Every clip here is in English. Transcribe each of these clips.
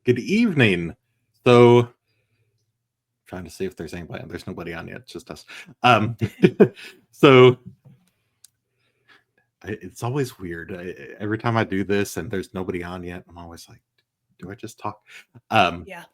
Good evening. So, trying to see if there's anybody. There's nobody on yet. It's just us. Um, so it's always weird. Every time I do this and there's nobody on yet, I'm always like, "Do I just talk?" Um, Yeah.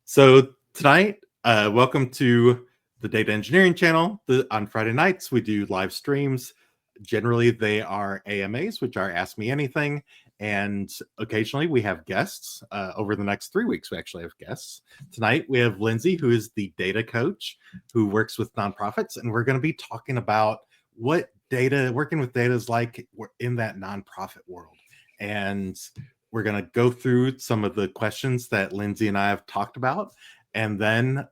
so tonight, welcome to the Data Engineering Channel. On Friday nights, we do live streams. Generally, they are AMAs, which are Ask Me Anything. And occasionally we have guests. Over the next 3 weeks, we actually have guests. Tonight, we have Lindsay, who is the data coach who works with nonprofits. And we're going to be talking about what working with data is like in that nonprofit world. And we're going to go through some of the questions that Lindsay and I have talked about. And then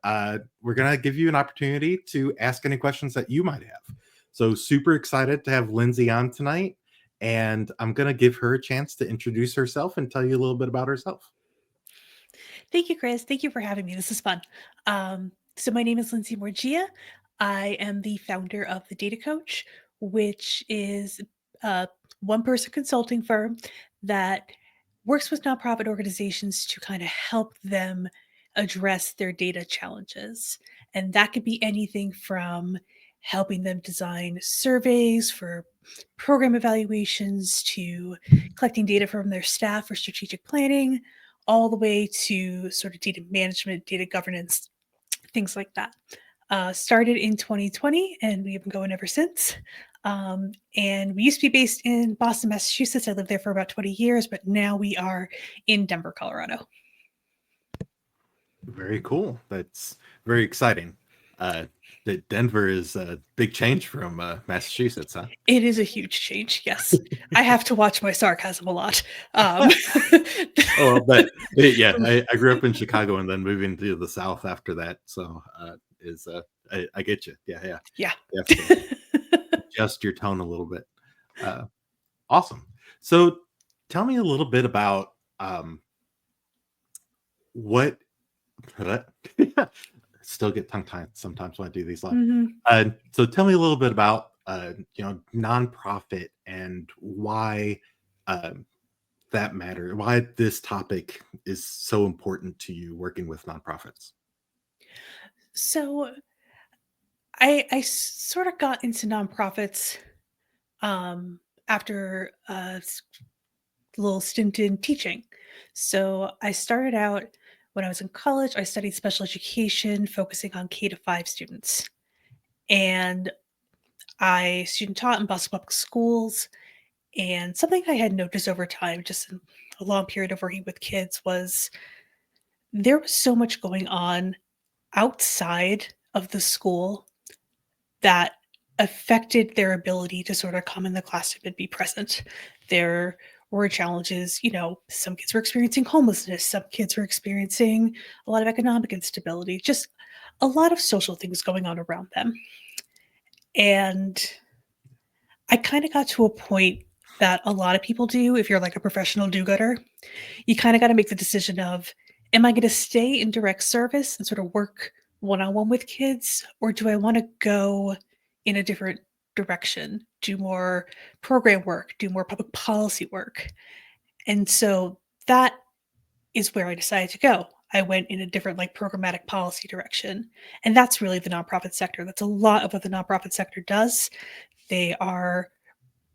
we're going to give you an opportunity to ask any questions that you might have. So super excited to have Lindsay on tonight. And I'm going to give her a chance to introduce herself and tell you a little bit about herself. Thank you, Chris. Thank you for having me. This is fun. So my name is Lindsay Morgia. I am the founder of the Data Coach, which is a one-person consulting firm that works with nonprofit organizations to kind of help them address their data challenges. And that could be anything from helping them design surveys for program evaluations to collecting data from their staff for strategic planning, all the way to sort of data management, data governance, things like that. Started in 2020, and we've been going ever since. And we used to be based in Boston, Massachusetts. I lived there for about 20 years, but now we are in Denver, Colorado. Very cool. That's very exciting. Denver is a big change from Massachusetts, huh? It is a huge change. Yes, I have to watch my sarcasm a lot. Um, Oh, but yeah, I grew up in Chicago and then moving to the South after that. So I get you. Yeah. yeah. You have to adjust your tone a little bit. Uh, awesome. So tell me a little bit about what still get tongue tied sometimes when I do these live. Mhm. So tell me a little bit about nonprofit and why that matter, why this topic is so important to you working with nonprofits. So I sort of got into nonprofits um, after little stint in teaching. So I started out when I was in college. I studied special education, focusing on K to 5 students. And I student taught in Boston Public Schools. And something I had noticed over time, just in a long period of working with kids, was there was so much going on outside of the school that affected their ability to sort of come in the classroom and be present. There were challenges, some kids were experiencing homelessness, some kids were experiencing a lot of economic instability, just a lot of social things going on around them. And I kind of got to a point that a lot of people do if you're like a professional do-gooder. You kind of got to make the decision of, am I going to stay in direct service and sort of work one-on-one with kids, or do I want to go in a different direction, do more program work, do more public policy work? And so that is where I decided to go. I went in a different, like, programmatic policy direction. And that's really the nonprofit sector. That's a lot of what the nonprofit sector does. They are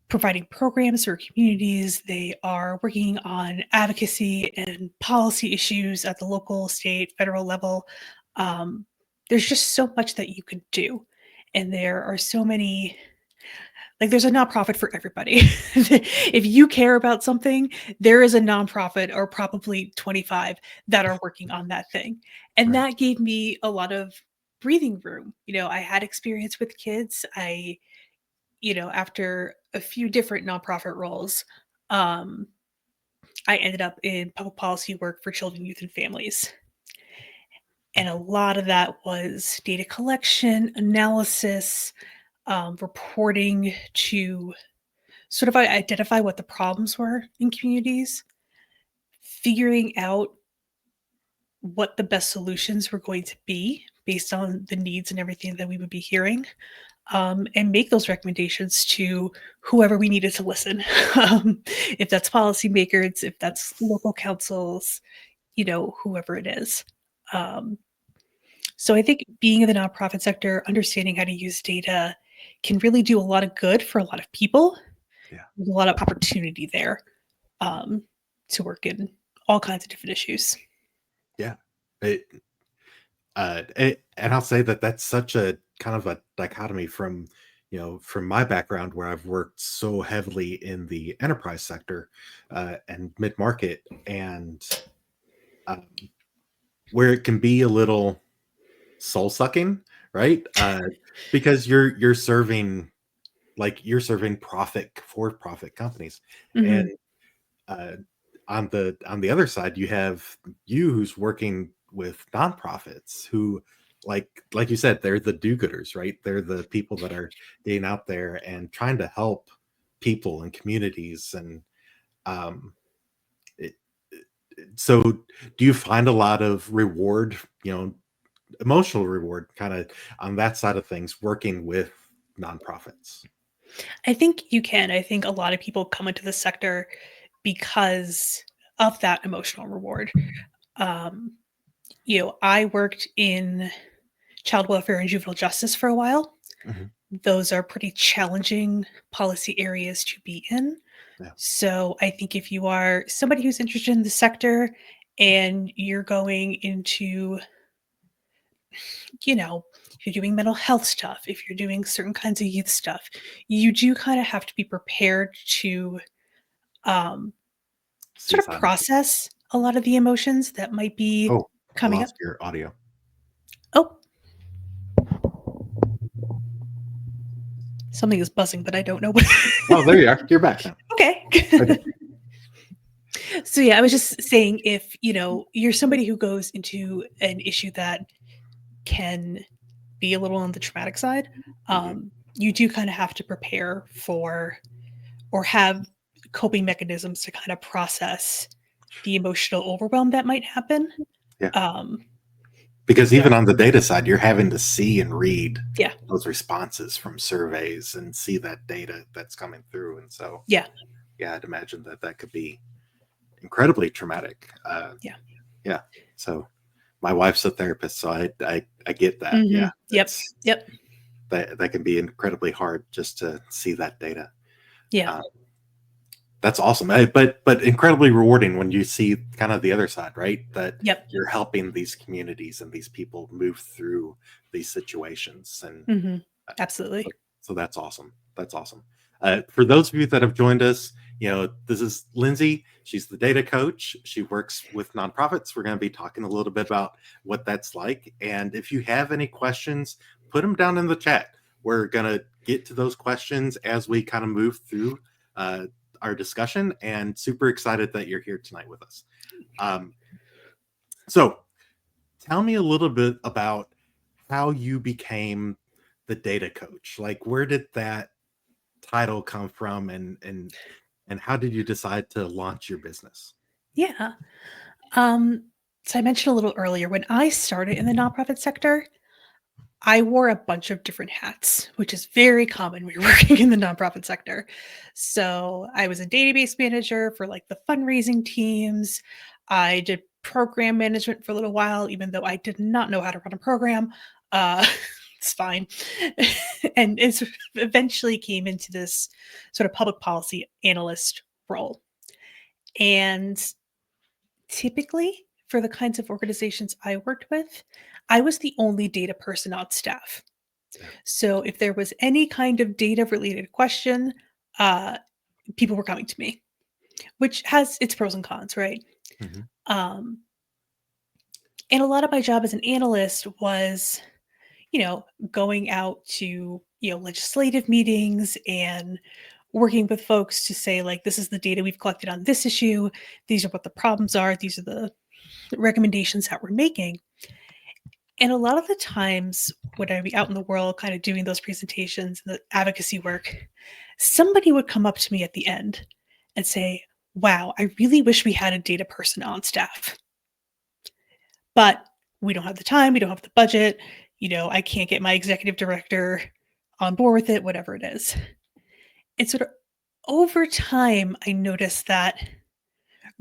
providing programs for communities. They are working on advocacy and policy issues at the local, state, federal level. Um, there's just so much that you could do. And there are so many, like, there's a nonprofit for everybody. If you care about something, there is a nonprofit or probably 25 that are working on that thing. And Right. that gave me a lot of breathing room. I had experience with kids. After a few different nonprofit roles, um, I ended up in public policy work for children, youth, and families. And a lot of that was data collection, analysis, reporting to sort of identify what the problems were in communities, figuring out what the best solutions were going to be based on the needs and everything that we would be hearing. and make those recommendations to whoever we needed to listen. If that's policymakers, if that's local councils, whoever it is. Um, so I think being in the nonprofit sector, understanding how to use data can really do a lot of good for a lot of people. Yeah. There's a lot of opportunity there um, to work in all kinds of different issues. Yeah. And I'll say that that's such a kind of a dichotomy from, from my background where I've worked so heavily in the enterprise sector and mid market, and um, where it can be a little soul sucking, right? Because you're serving profit for profit companies, and Mhm. uh, on the other side, you have you who's working with nonprofits who, like you said, they're the do-gooders, right? They're the people that are getting out there and trying to help people and communities. And um, it, so, do you find a lot of reward, emotional reward, kind of on that side of things, working with nonprofits? I think you can. I think a lot of people come into the sector because of that emotional reward. Um, I worked in child welfare and juvenile justice for a while. Mhm. Those are pretty challenging policy areas to be in. Yeah. So I think if you are somebody who's interested in the sector and you're going into, if you're doing mental health stuff, if you're doing certain kinds of youth stuff, you do kind of have to be prepared to um, See sort of silence. process a lot of the emotions that might be Oh, I coming up. lost your audio. Oh, something is buzzing, but I don't know what. Oh, there you are. You're back now. Okay. Okay. So yeah, I was just saying if, you're somebody who goes into an issue that can be a little on the traumatic side, Mhm. you do kind of have to prepare for or have coping mechanisms to kind of process the emotional overwhelm that might happen. Yeah. Um, Because so even on the data side, you're having to see and read yeah, those responses from surveys and see that data that's coming through. And so, yeah, yeah, I'd imagine that that could be incredibly traumatic. yeah. Yeah. So my wife's a therapist, so I get that. Yeah. Yep, That's yep, that can be incredibly hard just to see that data. yeah, Uh, that's awesome. But incredibly rewarding when you see kind of the other side, right? That yep. you're helping these communities and these people move through these situations. And hmm uh, so, Absolutely. so that's awesome. That's awesome. For those of you that have joined us, this is Lindsay. She's the data coach. She works with nonprofits. We're going to be talking a little bit about what that's like. And if you have any questions, put them down in the chat. We're going to get to those questions as we kind of move through uh, our discussion, and super excited that you're here tonight with us. Um, so tell me a little bit about how you became the data coach. Like, where did that title come from, and how did you decide to launch your business? Yeah. Um, so I mentioned a little earlier when I started in the nonprofit sector, I wore a bunch of different hats, which is very common when you're working in the nonprofit sector. So I was a database manager for like the fundraising teams. I did program management for a little while, even though I did not know how to run a program. Uh, it's fine. And it's eventually came into this sort of public policy analyst role. And typically, for the kinds of organizations I worked with, I was the only data person on staff. Yeah. So if there was any kind of data related question, uh, people were coming to me, which has its pros and cons, right? Mhm. Um, and a lot of my job as an analyst was, going out to, legislative meetings and working with folks to say, like, this is the data we've collected on this issue. These are what the problems are. These are the recommendations that we're making. And a lot of the times when I'd be out in the world kind of doing those presentations and the advocacy work, somebody would come up to me at the end and say, wow, I really wish we had a data person on staff, but we don't have the time, we don't have the budget. I can't get my executive director on board with it, whatever it is. And sort of over time, I noticed that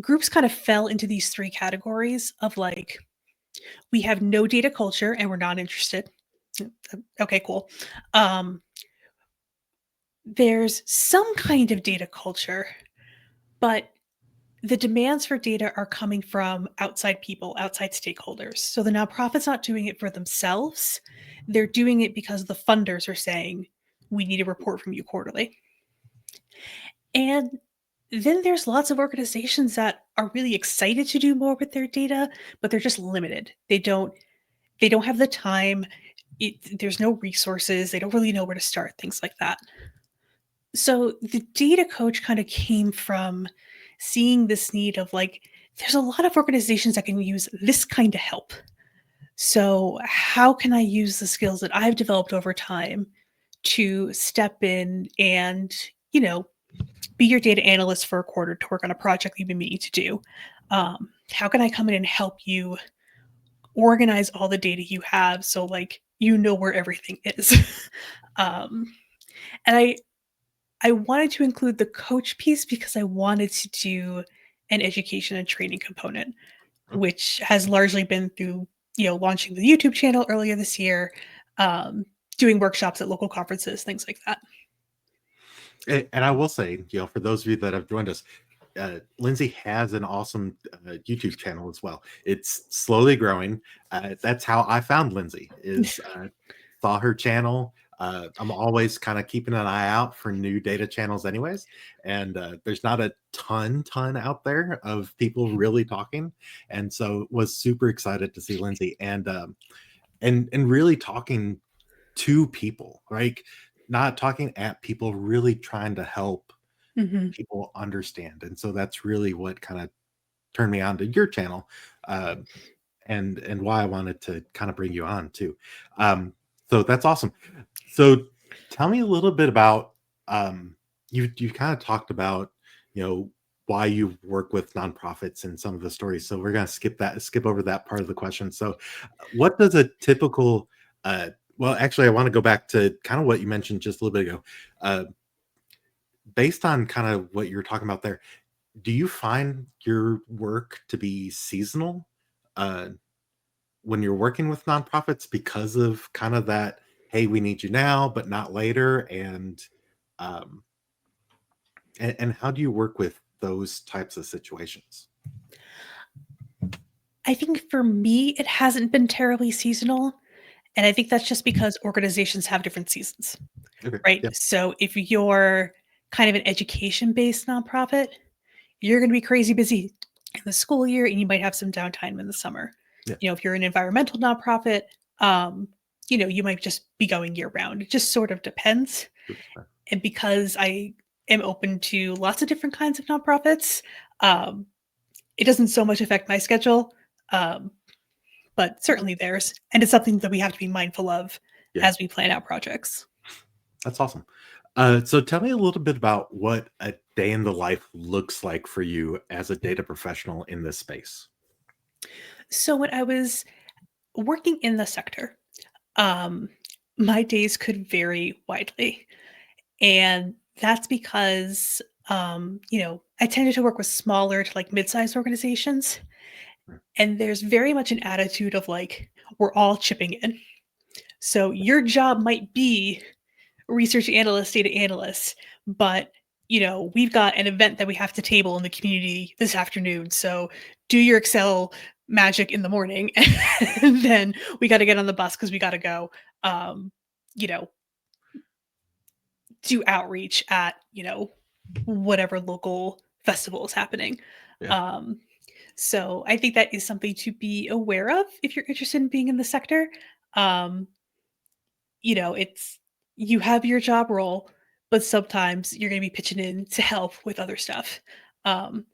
groups kind of fell into these three categories of like, we have no data culture and we're not interested. Okay, cool. There's some kind of data culture, but the demands for data are coming from outside people, outside stakeholders. So the nonprofit's not doing it for themselves. They're doing it because the funders are saying, we need a report from you quarterly. And then there's lots of organizations that are really excited to do more with their data, but they're just limited. They don't have the time. There's no resources. They don't really know where to start, things like that. So the data coach kind of came from seeing this need of like, there's a lot of organizations that can use this kind of help. So how can I use the skills that I've developed over time to step in and, be your data analyst for a quarter to work on a project you've been meaning to do? How can I come in and help you organize all the data you have so like where everything is? um, and I wanted to include the coach piece because I wanted to do an education and training component, which has largely been through, launching the YouTube channel earlier this year, um, doing workshops at local conferences, things like that. And I will say, for those of you that have joined us, Lindsay has an awesome YouTube channel as well. It's slowly growing. That's how I found Lindsay. Is saw her channel. I'm always kind of keeping an eye out for new data channels, anyways. And there's not a ton out there of people really talking, and so was super excited to see Lindsay and really talking to people, like not talking at people, really trying to help Mhm. people understand. And so that's really what kind of turned me on to your channel, and why I wanted to kind of bring you on too. So that's awesome. So tell me a little bit about, you kind of talked about, why you work with nonprofits and some of the stories. So we're going to skip over that part of the question. So what does a typical, well, actually, I want to go back to kind of what you mentioned just a little bit ago. Based on kind of what you're talking about there, do you find your work to be seasonal when you're working with nonprofits because of kind of that, hey, we need you now, but not later? Um, and how do you work with those types of situations? I think for me, it hasn't been terribly seasonal. And I think that's just because organizations have different seasons, Okay. right? Yeah. So if you're kind of an education based nonprofit, you're going to be crazy busy in the school year and you might have some downtime in the summer. Yeah. If you're an environmental nonprofit, um, you might just be going year round. It just sort of depends. And because I am open to lots of different kinds of nonprofits, um, it doesn't so much affect my schedule, um, but certainly theirs. And it's something that we have to be mindful of Yeah. as we plan out projects. That's awesome. So tell me a little bit about what a day in the life looks like for you as a data professional in this space. So when I was working in the sector, um, my days could vary widely. And that's because, I tended to work with smaller to like mid-sized organizations. And there's very much an attitude of like, we're all chipping in. So your job might be research analyst, data analyst, but we've got an event that we have to table in the community this afternoon. So do your Excel magic in the morning, and then we got to get on the bus because we got to go, you know, do outreach at whatever local festival is happening. Yeah. Um, so I think that is something to be aware of if you're interested in being in the sector. Um, it's you have your job role, but sometimes you're going to be pitching in to help with other stuff. Um,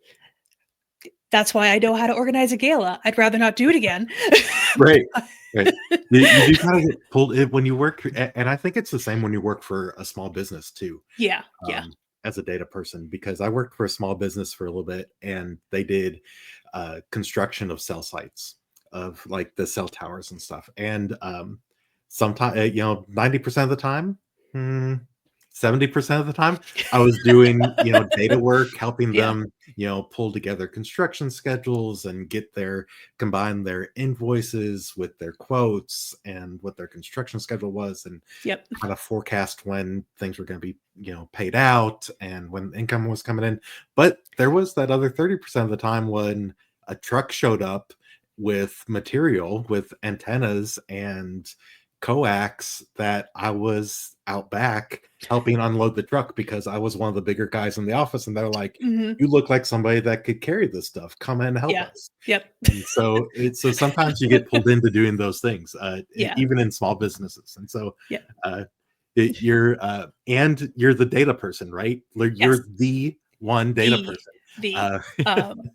that's why I know how to organize a gala. I'd rather not do it again. Right. Right. You do kind of get pulled in when you work, and I think it's the same when you work for a small business too, Yeah, yeah. as a data person, because I worked for a small business for a little bit and they did construction of cell sites, of like the cell towers and stuff. And sometimes, 90% of the time, Mm, 70% of the time, I was doing, data work, helping Yeah. them, pull together construction schedules and combine their invoices with their quotes and what their construction schedule was, and Yep. kind of forecast when things were going to be, paid out and when income was coming in. But there was that other 30% of the time when a truck showed up with material, with antennas and coax, that I was out back helping unload the truck because I was one of the bigger guys in the office. And they're like, Mhm. "You look like somebody that could carry this stuff. Come and help Yeah. us." Yep. And so sometimes you get pulled into doing those things, Yeah. even in small businesses. And so Yep. uh, you're the data person, right? Like, Yes. you're the one data The person. the, Uh, um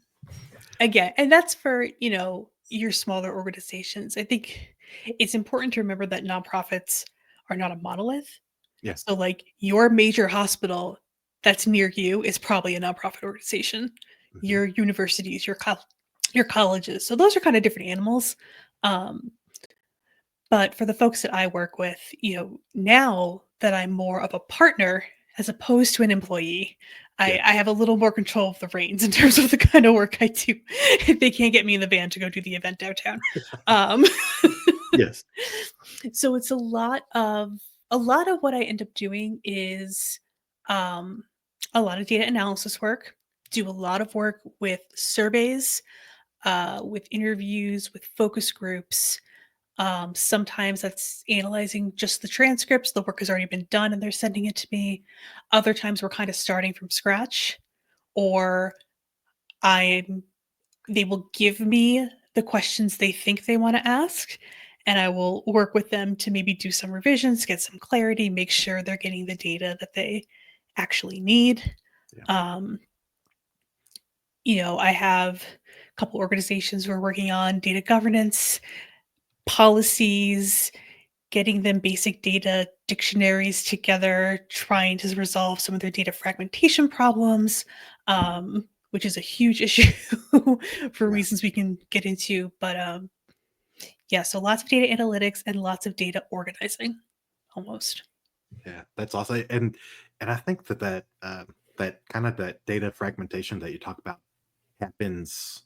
again, and that's for, your smaller organizations. I think it's important to remember that nonprofits are not a monolith. yeah. So, like, your major hospital that's near you is probably a nonprofit organization. Mhm. Your universities, your colleges. So those are kind of different animals. Um, but for the folks that I work with, now that I'm more of a partner as opposed to an employee, I, Yeah. I have a little more control of the reins in terms of the kind of work I do. If they can't get me in the van to go do the event downtown. Um, Yes. so it's a lot of what I end up doing is um, a lot of data analysis work, do a lot of work with surveys, with interviews, with focus groups. Sometimes that's analyzing just the transcripts. The work has already been done and they're sending it to me. Other times we're kind of starting from scratch, or I'm they will give me the questions they think they want to ask, and I will work with them to maybe do some revisions, get some clarity, make sure they're getting the data that they actually need. Yeah. Um, I have a couple organizations who are working on data governance, policies, getting them basic data dictionaries together, trying to resolve some of their data fragmentation problems, which is a huge issue for Yeah. reasons we can get into. But yeah, so lots of data analytics and lots of data organizing almost. Yeah. That's awesome. And I think that kind of that data fragmentation that you talk about happens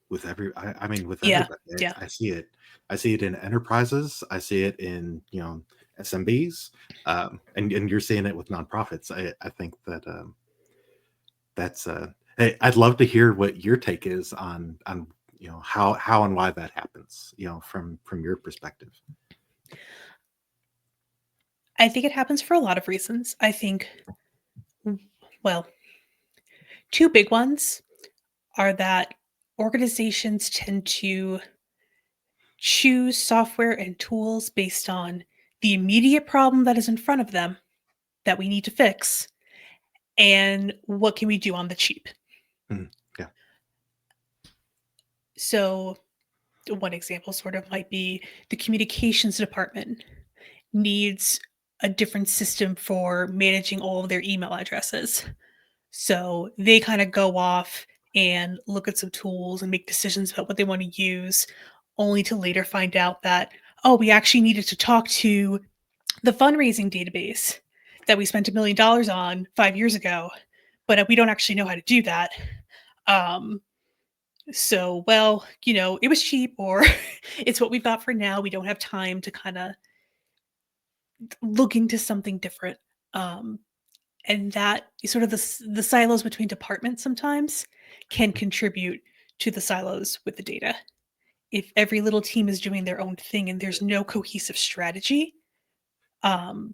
with I mean, with Yeah, everybody. yeah, I see it. I see it in enterprises. I see it in, SMBs, and you're seeing it with nonprofits. I think that that's hey, I'd love to hear what your take is on how and why that happens, from your perspective. I think it happens for a lot of reasons. I think, mm, well, two big ones are that organizations tend to choose software and tools based on the immediate problem that is in front of them that we need to fix, and what can we do on the cheap. Mhm. Yeah. So one example sort of might be the communications department needs a different system for managing all of their email addresses. So they kind of go off and look at some tools and make decisions about what they want to use, only to later find out that, oh, we actually needed to talk to the fundraising database that we spent $1 million on 5 years ago, but we don't actually know how to do that. Um, so, well, it was cheap, or it's what we've got for now. We don't have time to kind of look into something different. Um, and that sort of the silos between departments sometimes can contribute to the silos with the data. If every little team is doing their own thing and there's no cohesive strategy, um,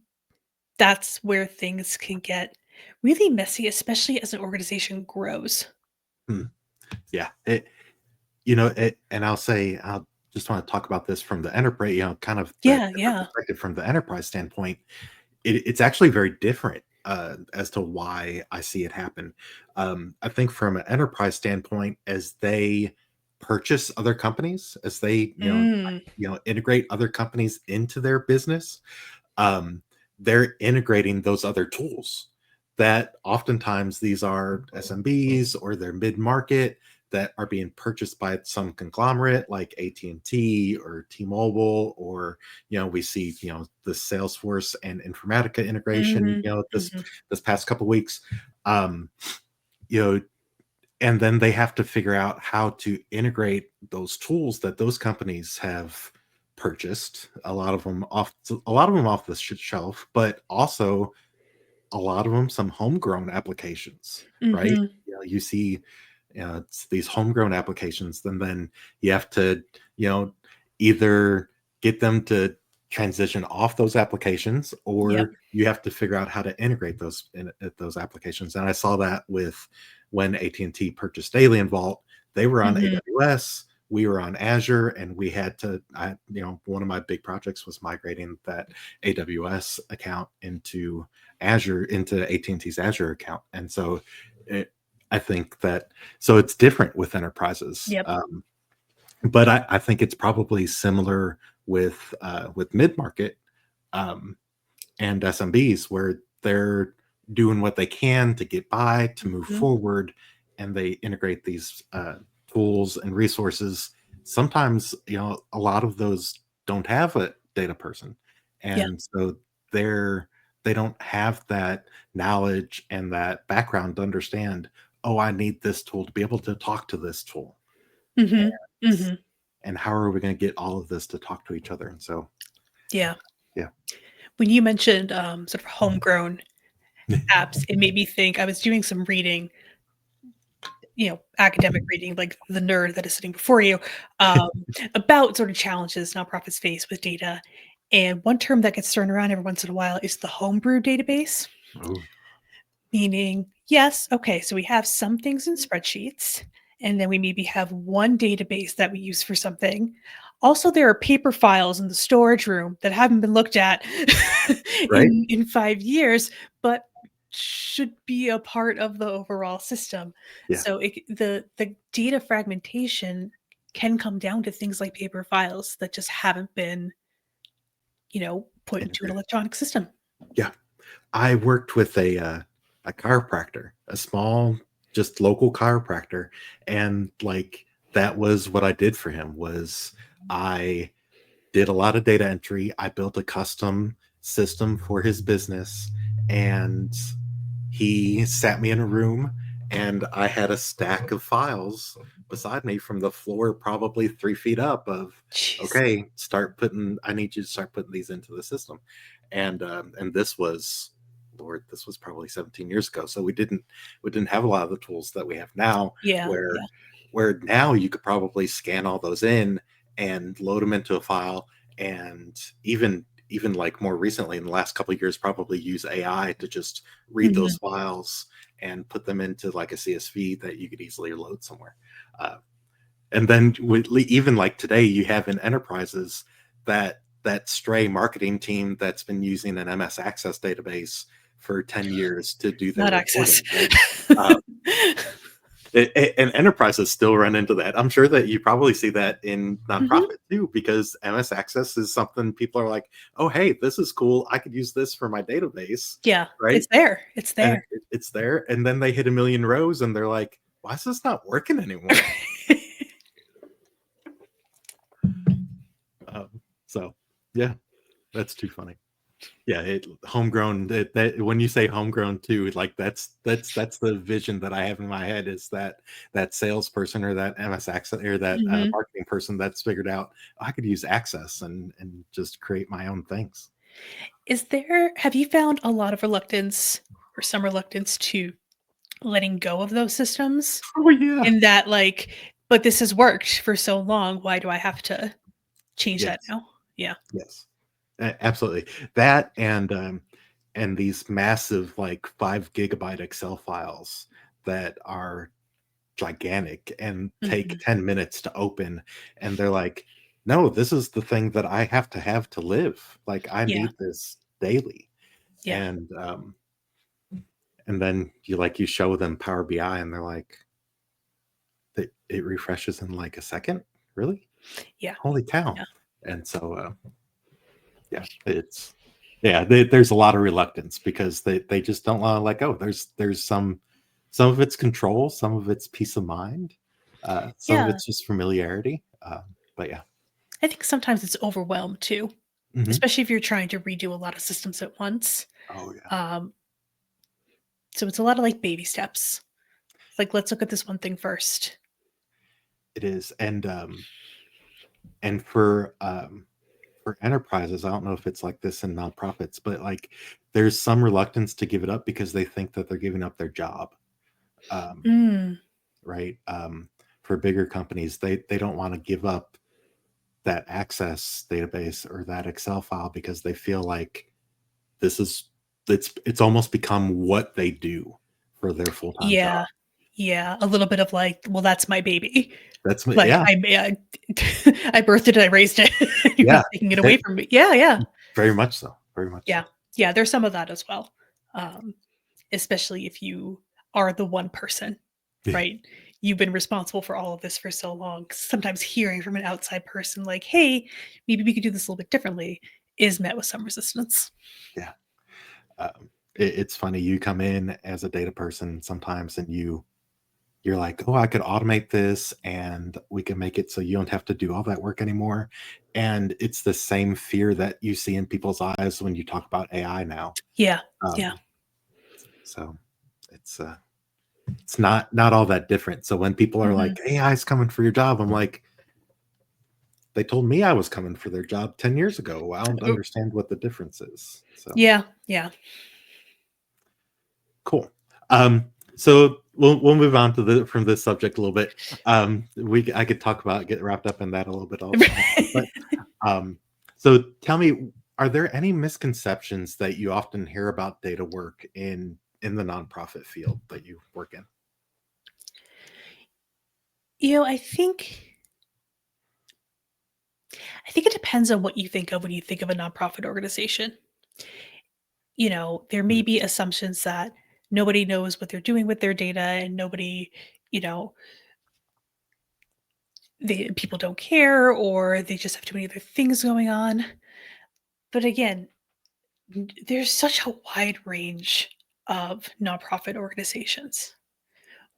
that's where things can get really messy, especially as an organization grows. Hmm. Yeah. And I'll say, I'll just want to talk about this from the enterprise, kind of that Yeah, different yeah. perspective from the enterprise standpoint. It's actually very different, as to why I see it happen. I think from an enterprise standpoint, as they purchase other companies, as they Mm, integrate other companies into their business, um, they're integrating those other tools. that oftentimes these are SMBs or they're mid-market that are being purchased by some conglomerate like AT&T or T-Mobile, or we see the Salesforce and Informatica integration Mhm, this mhm. past couple weeks. um you know and then they have to figure out how to integrate those tools that those companies have purchased, a lot of them off the shelf, but also a lot of them some homegrown applications, right? Mhm. You see, it's these homegrown applications, and then you have to, you know, either get them to transition off those applications, Yep. or you have to figure out how to integrate those applications. And I saw that with when AT&T purchased Alien Vault. They were on Mhm. AWS, we were on Azure, and we had to, one of my big projects was migrating that AWS account into Azure, into AT&T's Azure account. And so it, I think that, so it's different with enterprises. Yep. But I think it's probably similar with mid-market, um, and SMBs, where they're doing what they can to get by, to move Mhm. forward, and they integrate these tools and resources. Sometimes, a lot of those don't have a data person, Yeah. and so they're they don't have that knowledge and that background to understand. Oh, I need this tool to be able to talk to this tool, Mhm. Mhm. and how are we going to get all of this to talk to each other? And so, Yeah. yeah. When you mentioned, sort of homegrown apps, it made me think I was doing some reading, academic reading, like the nerd that is sitting before you, um, about sort of challenges nonprofits face with data. And one term that gets thrown around every once in a while is the homebrew database, Oh, meaning, yes, okay, so we have some things in spreadsheets, and then we maybe have one database that we use for something. Also, there are paper files in the storage room that haven't been looked at right. in 5 years, but should be a part of the overall system. Yeah. So the data fragmentation can come down to things like paper files that just haven't been, put into an Integrate. electronic system. Yeah. I worked with a chiropractor, a small, just local chiropractor, and like that was what I did for him. Was I did a lot of data entry. I built a custom system for his business, and he sat me in a room, and I had a stack of files beside me from the floor, probably 3 feet up, of Jeez. okay, I need you to start putting these into the system. And this was, Lord, this was probably 17 years ago. So we didn't have a lot of the tools that we have now, Yeah, where yeah. now you could probably scan all those in and load them into a file, and even like more recently in the last couple of years, probably use AI to just read those Mhm. files and put them into like a CSV that you could easily load somewhere. Uh, and then even like today, you have in enterprises that stray marketing team that's been using an MS Access database for 10 years to do their Not access. reporting, right? Uh, and enterprises still run into that. I'm sure that you probably see that in Mhm. nonprofit too, because MS Access is something people are like, "Oh, hey, this is cool. I could use this for my database," Yeah, right? it's there, it's And there. it's there, and then they hit a million rows, and they're like, "Why is this not working anymore?" So, yeah, that's too funny. Yeah, homegrown. That when you say homegrown too, like that's the vision that I have in my head, is that salesperson or that MS Access or that Mhm. marketing person that's figured out I could use Access and just create my own things. Have you found a lot of reluctance or some reluctance to letting go of those systems? Oh yeah, In that, like, "But this has worked for so long, why do I have to change that yes, now?" Yeah. yes, absolutely. That and these massive like 5 gigabyte Excel files that are gigantic and take Mhm. 10 minutes to open, and they're like, no, this is the thing that I have to live, like I Yeah, need this daily. yeah, And then you show them Power BI, and they're like, it refreshes in like a second, really? yeah, Holy cow. yeah. And so yeah, it's, Yeah, there's a lot of reluctance because they just don't want to let go. There's some of it's control, some of it's peace of mind, some of Yeah. it's just familiarity. But yeah. I think sometimes it's overwhelmed too, Hmm. especially if you're trying to redo a lot of systems at once. Oh yeah, Um, so it's a lot of like baby steps. Like, let's look at this one thing first. it is. And for enterprises, I don't know if it's like this in nonprofits, but like there's some reluctance to give it up because they think that they're giving up their job. Um, Mm, right. For bigger companies, they don't want to give up that access database or that Excel file because they feel like this is it's almost become what they do for their full-time job. yeah. Yeah. A little bit of like, well, that's my baby. Like, Yeah, I birthed it, I raised it. You're yeah, not taking it away from me. Yeah. Yeah. very much so, very much so. Yeah. Yeah. There's some of that as well. Um, Especially if you are the one person, Yeah, right? You've been responsible for all of this for so long. Sometimes hearing from an outside person, like, hey, maybe we could do this a little bit differently, is met with some resistance. yeah. It's funny. You come in as a data person sometimes, and you're like, oh, I could automate this, and we can make it so you don't have to do all that work anymore. And it's the same fear that you see in people's eyes when you talk about AI now. Yeah. Yeah. Um, so it's it's not all that different. So when people are Hmm. like, AI is coming for your job, I'm like, they told me I was coming for their job 10 years ago. I don't understand what the difference is. So Yeah. Yeah. cool. So we'll move on to the from this subject a little bit. I could talk about get wrapped up in that a little bit also. But um, so tell me, are there any misconceptions that you often hear about data work in the nonprofit field that you work in? I think it depends on what you think of when you think of a nonprofit organization. There may Mhm. be assumptions that nobody knows what they're doing with their data and nobody, you know, people don't care or they just have too many other things going on. But again, there's such a wide range of nonprofit organizations.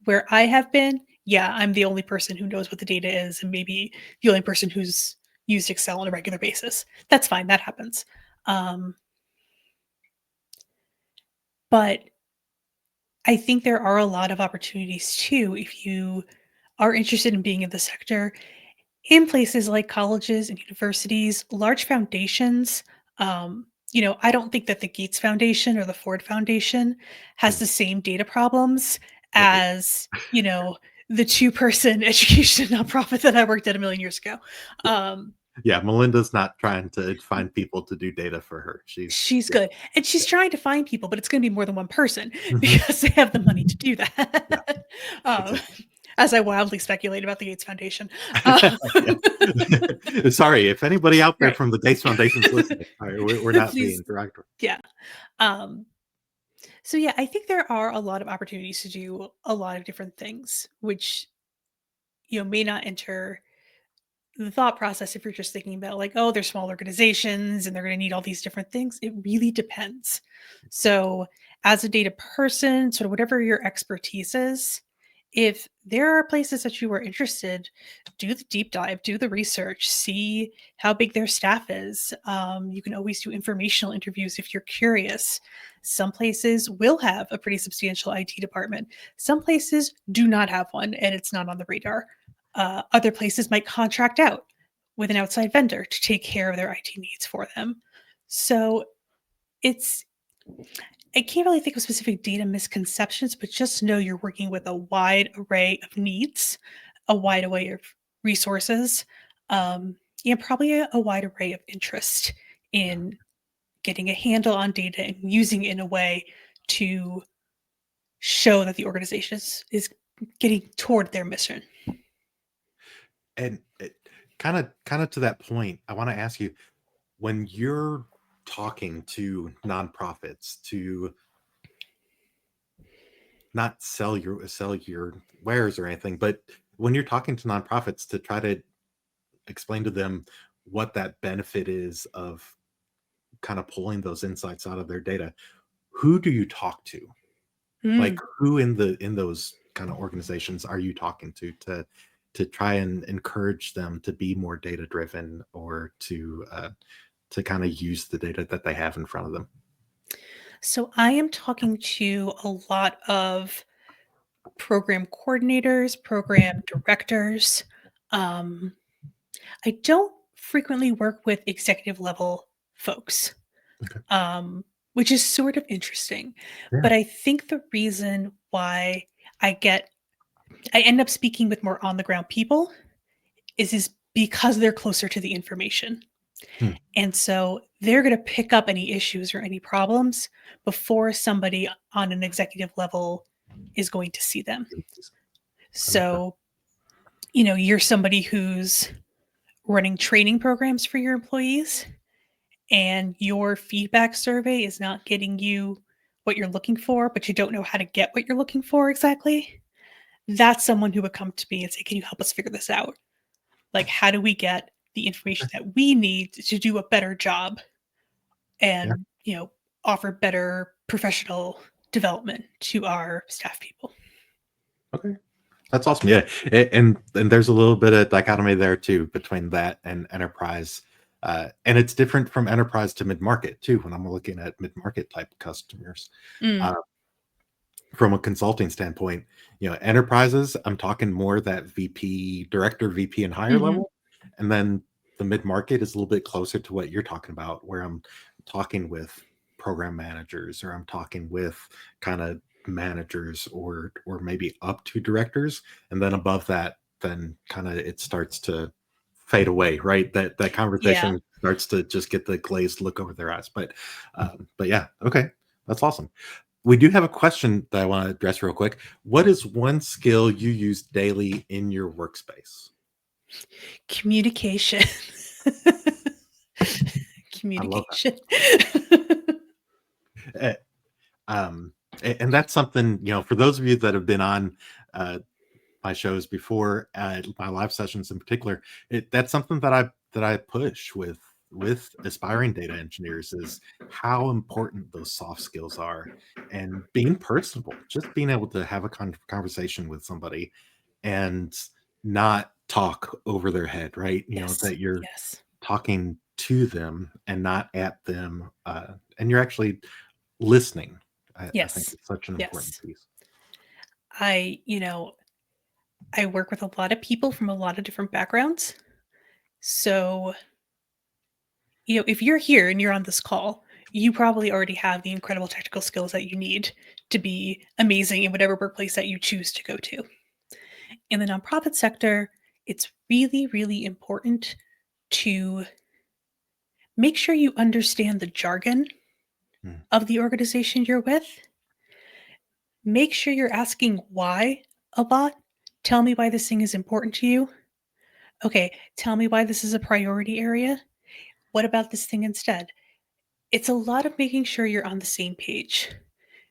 Where I have been, yeah, I'm the only person who knows what the data is and maybe the only person who's used Excel on a regular basis. That's fine, that happens. Um, but I think there are a lot of opportunities too if you are interested in being in the sector in places like colleges and universities, large foundations. I don't think that the Gates Foundation or the Ford Foundation has Mm. the same data problems Right. as, the two-person education nonprofit that I worked at a million years ago. Yeah. Um, Yeah. Melinda's not trying to find people to do data for her. she's Yeah. good. And she's trying to find people, but it's going to be more than one person Mhm. because they have the money to do Yeah. that. um, Exactly. as I wildly speculate about the Gates Foundation. Um, Yeah. Sorry, if anybody out there right. from the Gates Foundation's listening, all right, we're not Please. being derogatory. Yeah. Um, so yeah, I think there are a lot of opportunities to do a lot of different things, which may not enter the thought process if you're just thinking about like, oh, they're small organizations and they're going to need all these different things. It really depends. So, as a data person, sort of whatever your expertise is, if there are places that you are interested, do the deep dive, do the research, see how big their staff is. You can always do informational interviews if you're curious. Some places will have a pretty substantial IT department. Some places do not have one, and it's not on the radar. Other places might contract out with an outside vendor to take care of their IT needs for them. So it's I can't really think of specific data misconceptions, but just know you're working with a wide array of needs, a wide array of resources, and probably a wide array of interest Yeah. in getting a handle on data and using it in a way to show that the organization is getting toward their mission. And it kind of to that point, I want to ask you, when you're talking to nonprofits to not sell your wares or anything, but when you're talking to nonprofits to try to explain to them what that benefit is of kind of pulling those insights out of their data, who do you talk to? Like, Mm. who in those kind of organizations are you talking to try and encourage them to be more data driven, or to kind of use the data that they have in front of them? So I am talking to a lot of program coordinators, program directors. Um, I don't frequently work with executive level folks, Okay. which is sort of interesting. Yeah. But I think the reason why I get I end up speaking with more on the ground people is because they're closer to the information. Hmm. And so they're going to pick up any issues or any problems before somebody on an executive level is going to see them. That makes sense. So, you're somebody who's running training programs for your employees and your feedback survey is not getting you what you're looking for, but you don't know how to get what you're looking for exactly. That's someone who would come to me and say, "Can you help us figure this out? Like, how do we get the information that we need to do a better job Yeah. and, offer better professional development to our staff people?" Okay. That's awesome. Yeah, and there's a little bit of dichotomy there too between that and enterprise, and it's different from enterprise to mid market too. When I'm looking at mid market type customers, Mm, uh, from a consulting standpoint, enterprises, I'm talking more that VP, director, VP, and higher mhm. level, and then the mid market is a little bit closer to what you're talking about, where I'm talking with program managers, or I'm talking with kind of managers, or maybe up to directors, and then above that, then kind of it starts to fade away, right? That Yeah. conversation starts to just get the glazed look over their eyes. But yeah, okay, that's awesome. We do have a question that I want to address real quick. What is one skill you use daily in your workspace? Communication. I love Communication. that. And that's something, for those of you that have been on uh, my shows before, my live sessions in particular, that's something that I push with aspiring data engineers, is how important those soft skills are, and being personable, just being able to have a conversation with somebody and not talk over their head, right? Yes. That you're Yes. talking to them and not at them, and you're actually listening. I think Yes. it's such an important Yes. piece. I, you know, I work with a lot of people from a lot of different backgrounds. So, if you're here and you're on this call, you probably already have the incredible technical skills that you need to be amazing in whatever workplace that you choose to go to. In the nonprofit sector, it's really, really important to make sure you understand the jargon Mm. of the organization you're with. Make sure you're asking why a lot. Tell me why this thing is important to you. Okay, tell me why this is a priority area. What about this thing instead? It's a lot of making sure you're on the same page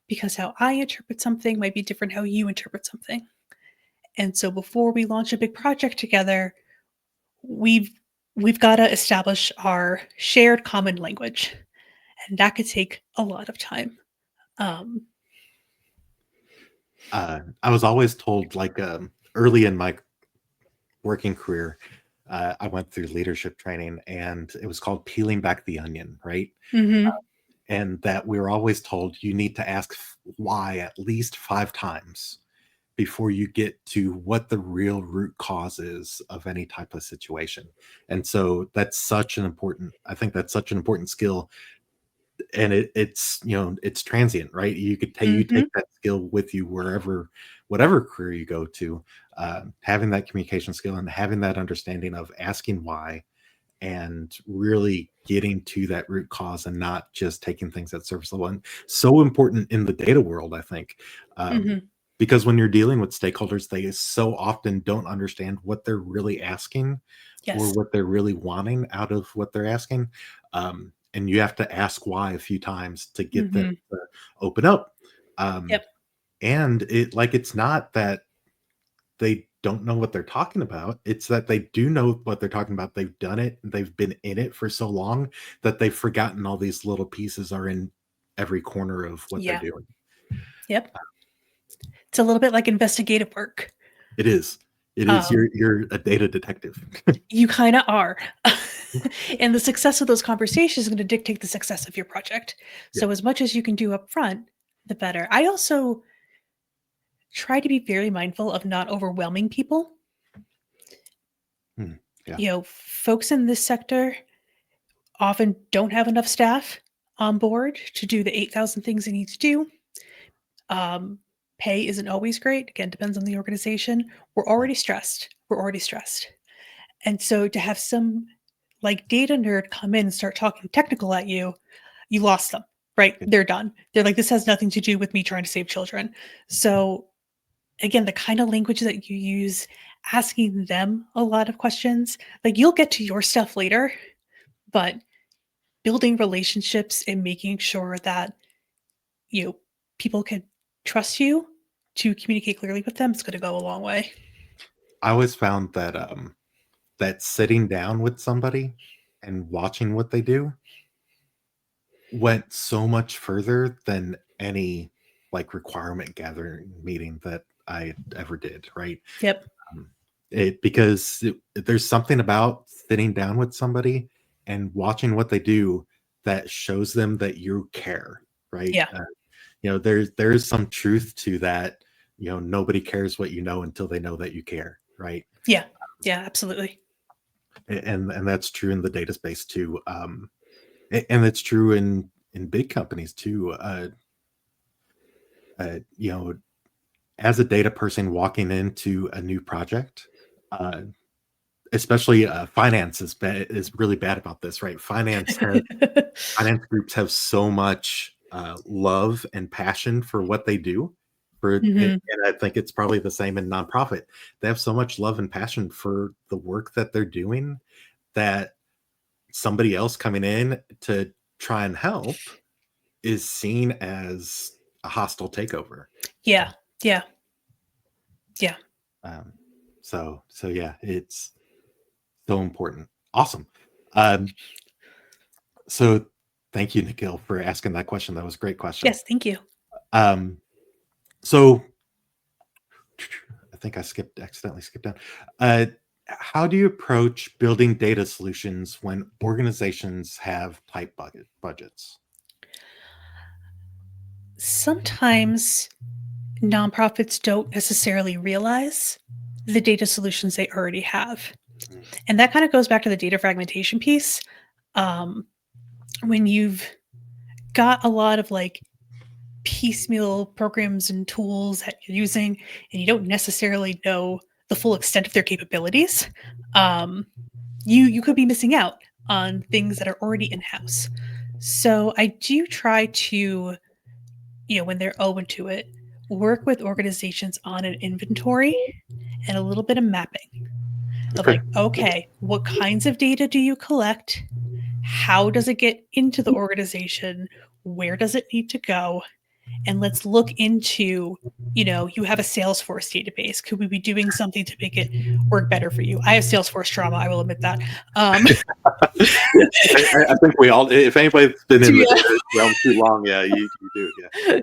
because how I interpret something might be different how you interpret something. And so before we launch a big project together, we've we've got to establish our shared common language, and that could take a lot of time. Um, I was always told, like, early in my working career, I went through leadership training, and it was called peeling back the onion, right? mhm. And that we were always told you need to ask why at least 5 times before you get to what the real root cause is of any type of situation. And so I think that's such an important skill, and it's transient, right? You take Mhm. that skill with you wherever, whatever career you go to, having that communication skill and having that understanding of asking why, and really getting to that root cause, and not just taking things at surface level. And so important in the data world, I think, Mhm. because when you're dealing with stakeholders, they so often don't understand what they're really asking, or Yes. what they're really wanting out of what they're asking. And you have to ask why a few times to get them Mhm. to open up. Um, Yep. and it's not that they don't know what they're talking about. It's that they do know what they're talking about. They've done it. They've been in it for so long that they've forgotten all these little pieces are in every corner of what they're Yeah. doing. Yep. It's a little bit like investigative work. It is. It is. Um, You're a data detective. you kind of are. And the success of those conversations is going to dictate the success of your project. Yeah. So as much as you can do up front, the better. I also try to be very mindful of not overwhelming people. Yeah. You know, folks in this sector often don't have enough staff on board to do the 8,000 things they need to do. Um, Pay isn't always great. Again, depends on the organization. We're already stressed. We're already stressed. And so to have some like data nerd come in and start talking technical at you, you lost them, right? Yeah. They're done. They're like, this has nothing to do with me trying to save children. So again, the kind of language that you use, asking them a lot of questions, like you'll get to your stuff later, but building relationships and making sure that you know people can trust you to communicate clearly with them is going to go a long way. I always found that that sitting down with somebody and watching what they do went so much further than any like requirement gathering meeting that I ever did, right? Yep. Because there's something about sitting down with somebody and watching what they do that shows them that you care, right? Yeah. There's some truth to that. Nobody cares what you know until they know that you care, right? Yeah. Yeah. Absolutely. And that's true in the data space too. And it's true in big companies too. Uh, you know, as a data person walking into a new project, uh, especially finance is really bad about this, right? Finance groups have so much love and passion for what they do. Hmm. And I think it's probably the same in nonprofit. They have so much love and passion for the work that they're doing that somebody else coming in to try and help is seen as a hostile takeover. Yeah. Yeah. Yeah. Um, so yeah, it's so important. Awesome. Um, so thank you, Nikhil, for asking that question. That was a great question. Yes. Thank you. Um, so I think I accidentally skipped down. Uh, how do you approach building data solutions when organizations have tight budgets? Sometimes nonprofits don't necessarily realize the data solutions they already have. Mm, And that kind of goes back to the data fragmentation piece. Um, when you've got a lot of like piecemeal programs and tools that you're using, and you don't necessarily know the full extent of their capabilities, um, you could be missing out on things that are already in house. So I do try to, when they're open to it, work with organizations on an inventory and a little bit of mapping of Okay. like, okay, what kinds of data do you collect? How does it get into the organization? Where does it need to go? And let's look into, you have a Salesforce database. Could we be doing something to make it work better for you? I have Salesforce trauma. I will admit that. I think we all, if anybody's been in the Yeah. data realm too long, yeah, you do. Yeah.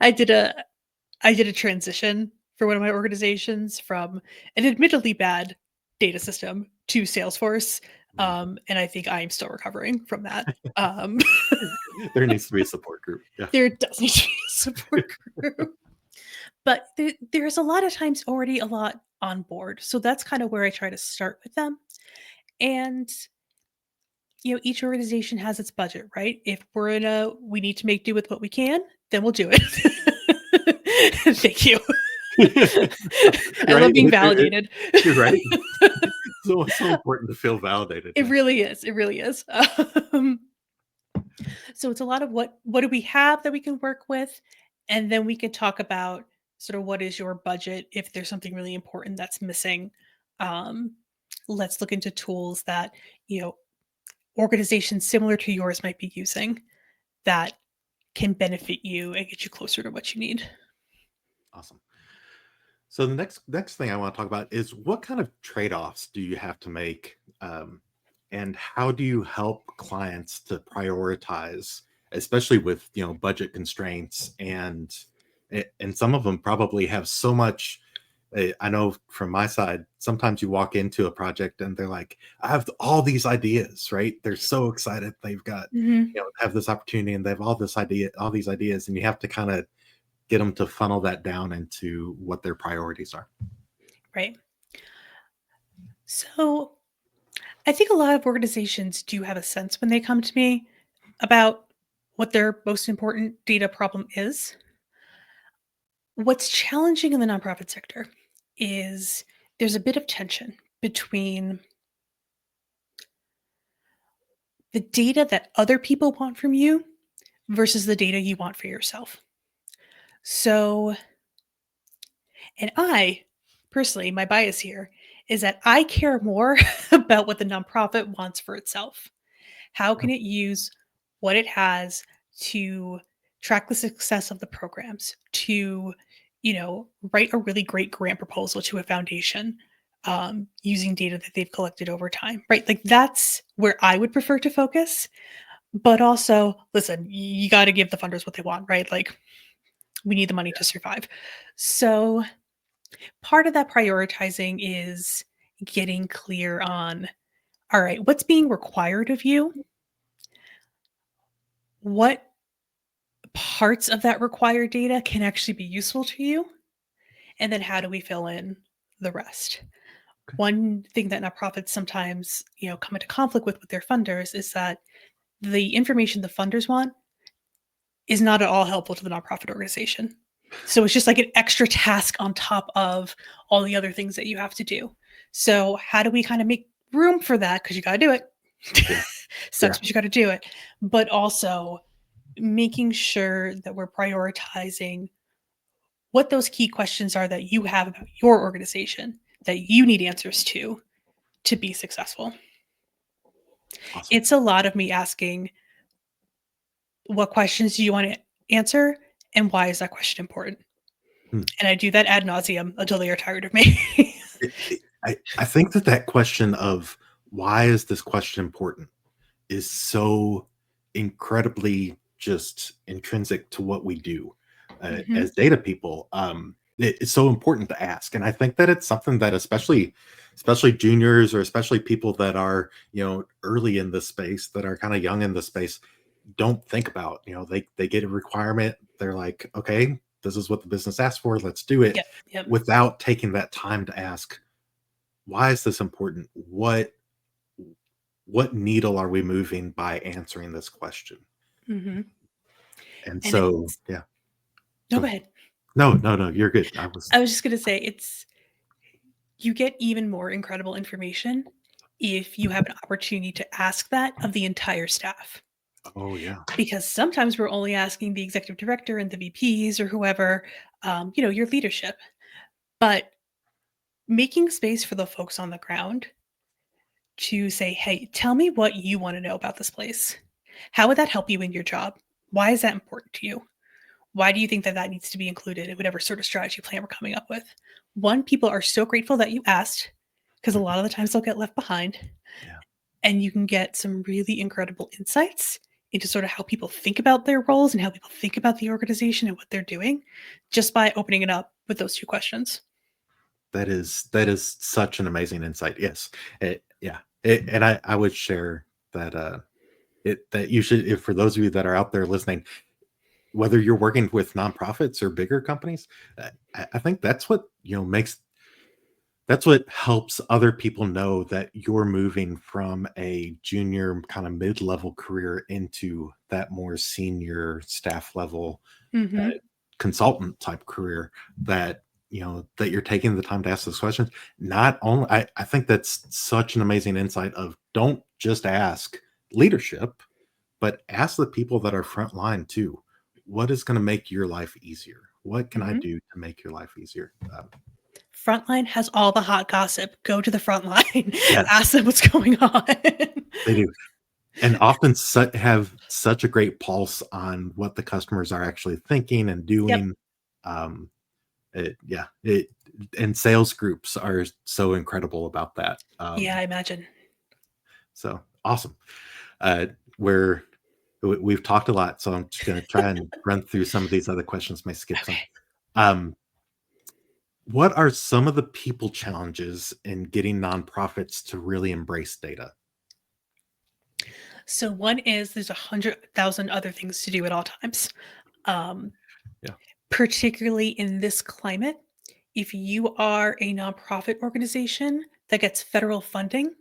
I did a transition for one of my organizations from an admittedly bad data system to Salesforce. And I think I'm still recovering from that. There needs to be a support group. Yeah. There does need to be a support group. But there's a lot of times already a lot on board. So that's kind of where I try to start with them. And each organization has its budget, right? If we need to make do with what we can, then we'll do it. Thank you. I love Right? being validated. You're right. So important to feel validated. It Yeah. really is. It really is. So it's a lot of what do we have that we can work with, and then we can talk about sort of what is your budget if there's something really important that's missing. Um, let's look into tools that organizations similar to yours might be using that can benefit you and get you closer to what you need. Awesome. So the next thing I want to talk about is what kind of trade-offs do you have to make, and how do you help clients to prioritize, especially with budget constraints and some of them probably have so much. I know from my side, sometimes you walk into a project and they're like, "I have all these ideas," right? They're so excited they've got Mhm. have this opportunity and they have all these ideas, and you have to kind of get them to funnel that down into what their priorities are. Right. So I think a lot of organizations do have a sense when they come to me about what their most important data problem is. What's challenging in the nonprofit sector is there's a bit of tension between the data that other people want from you versus the data you want for yourself. So, and I personally, my bias here is that I care more about what the nonprofit wants for itself. How can it use what it has to track the success of the programs, to, write a really great grant proposal to a foundation using data that they've collected over time, right? Like that's where I would prefer to focus. But also, listen, you got to give the funders what they want, right? Like we need the money to survive. So part of that prioritizing is getting clear on, all right, what's being required of you? What parts of that required data can actually be useful to you? And then how do we fill in the rest? Okay. One thing that nonprofits sometimes, come into conflict with their funders is that the information the funders want is not at all helpful to the nonprofit organization. So it's just like an extra task on top of all the other things that you have to do. So how do we kind of make room for that? Because you got to do it. Yeah. Sucks, Yeah. but you got to do it. But also making sure that we're prioritizing what those key questions are that you have about your organization that you need answers to be successful. Awesome. It's a lot of me asking, what questions do you want to answer? And why is that question important? Hmm. And I do that ad nauseum until they are tired of me. I think that question of why is this question important is so incredibly just intrinsic to what we do Mhm. as data people. It's so important to ask, and I think that it's something that especially juniors or especially people that are early in this space, that are kind of young in the space, don't think about. They get a requirement, they're like, okay, this is what the business asked for, let's do it, Yep, yep. without taking that time to ask, why is this important? What needle are we moving by answering this question? Mhm. And And so, it's yeah. no, Go go ahead. ahead. No, no, no, you're good. I was I was just gonna say you get even more incredible information if you have an opportunity to ask that of the entire staff. Oh, yeah. Because sometimes we're only asking the executive director and the VPs or whoever, your leadership. But making space for the folks on the ground to say, hey, tell me what you want to know about this place. How would that help you in your job? Why is that important to you? Why do you think that that needs to be included in whatever sort of strategy plan we're coming up with? One, people are so grateful that you asked because a Mhm. lot of the times they'll get left behind, Yeah. and you can get some really incredible insights into sort of how people think about their roles and how people think about the organization and what they're doing just by opening it up with those two questions. That is such an amazing insight. Yes. Yeah. And I would share that that you should, if for those of you that are out there listening, whether you're working with nonprofits or bigger companies, I think that's what makes that's what helps other people know that you're moving from a junior kind of mid-level career into that more senior staff level Mhm. consultant type career, that that you're taking the time to ask those questions. Not only, I think that's such an amazing insight of, don't just ask leadership, but ask the people that are frontline too. What is going to make your life easier? What can I Mhm. do to make your life easier? Frontline has all the hot gossip. Go to the front line. Yes, Ask them what's going on. they do. And often have such a great pulse on what the customers are actually thinking and Yep. doing. Um, Yeah, and sales groups are so incredible about that. Yeah, I imagine. So awesome. Uh, we're we've talked a lot, so I'm just going to try and run through some of these other questions. May skip some. Okay. Um, what are some of the people challenges in getting nonprofits to really embrace data? So one is there's 100,000 other things to do at all times. Um, Yeah. Particularly in this climate, if you are a nonprofit organization that gets federal funding